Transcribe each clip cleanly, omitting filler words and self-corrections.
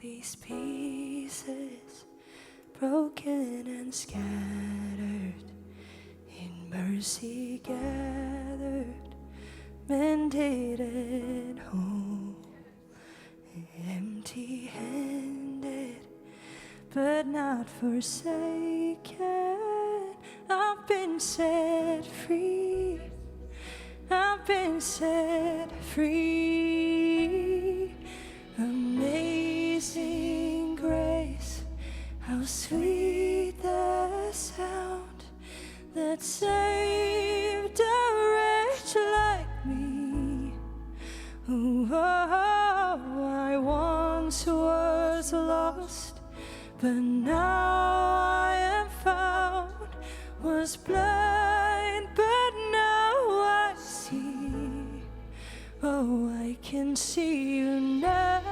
these pieces, broken and scattered, in mercy gathered, mended and whole, empty-handed, but not forsaken. I've been set free. I've been set free. Amazing grace, how sweet the sound that saved a wretch like me. Oh, I once was lost, but now I am found. Was blind, but now I see. Oh, I can see you now.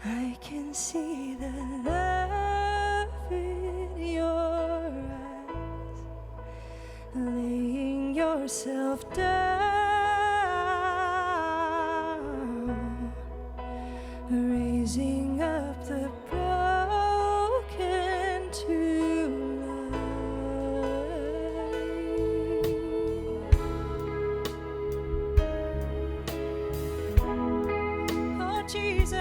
I can see the love in your eyes, laying yourself down, raising up the broken to life. Oh, Jesus.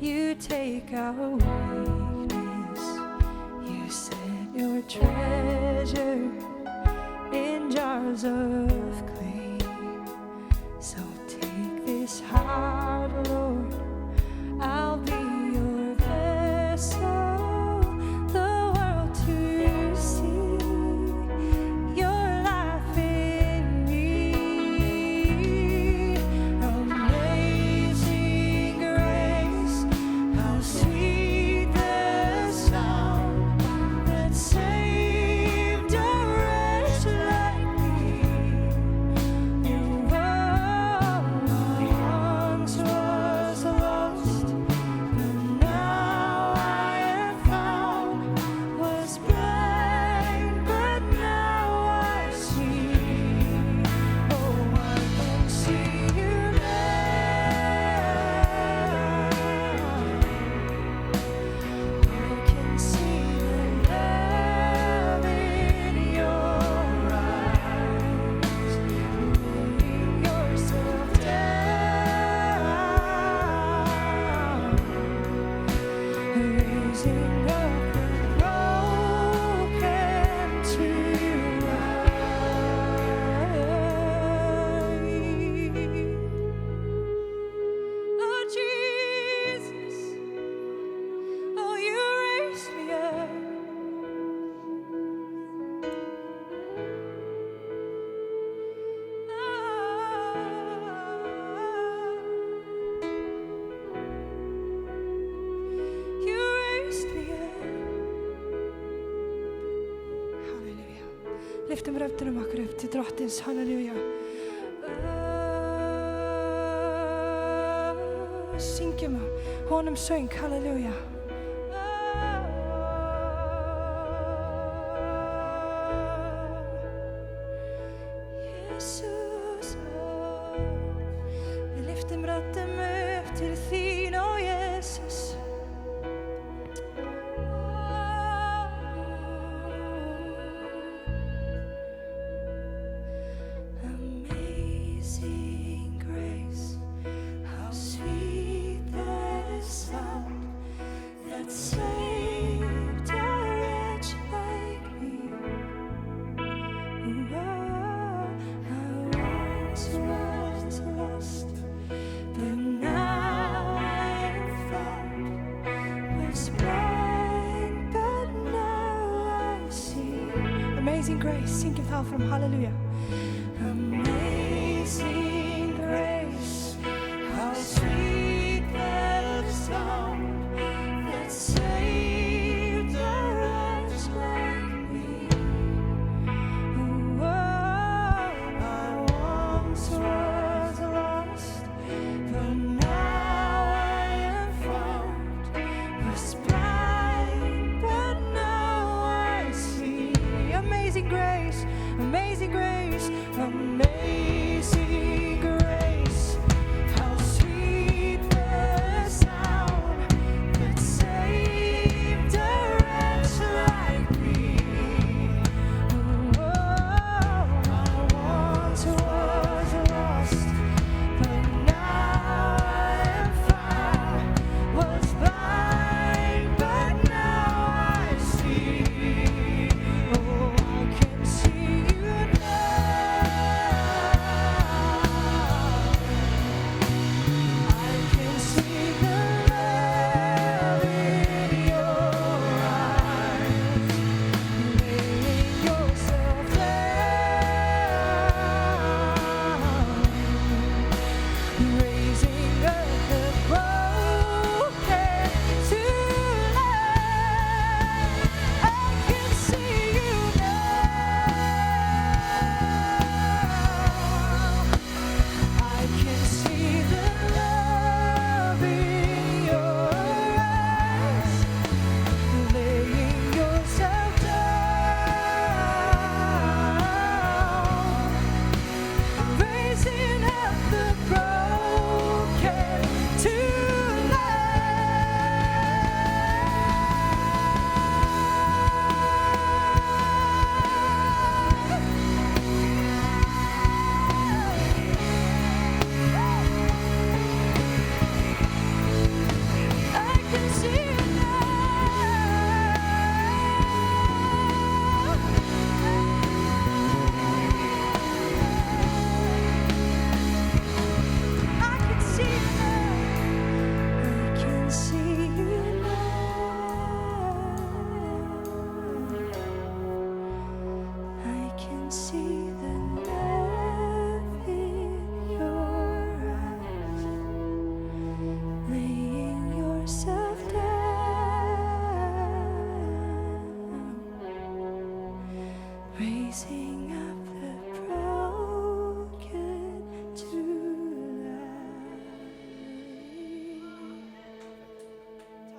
You take our weakness, you set your treasure in jars of clay. So take this heart, Lord, I'll be your vessel, the world to see your life in me. Amazing grace, how sweet the sound that saved a wretch like me. Oh, I once was lost, but now I am found. Was blind, but now I see. Oh, I can see you now. I can see the love in your eyes, laying yourself down, raising up the broken to life. Oh, Jesus. Oh, you raised me up. You raised me up. Halleluja. Lyftum rötterna okkar upp till drottins. Halleluja. Syngjum honum söng. Halleluja. Jesus, vi lyfter rötten upp till din, oh Jesus. Amazing grace, how sweet the sound that saved a wretch like me. Oh, I once was lost, but now I am found. Was blind, but now I see. Amazing grace, sing it out from hallelujah.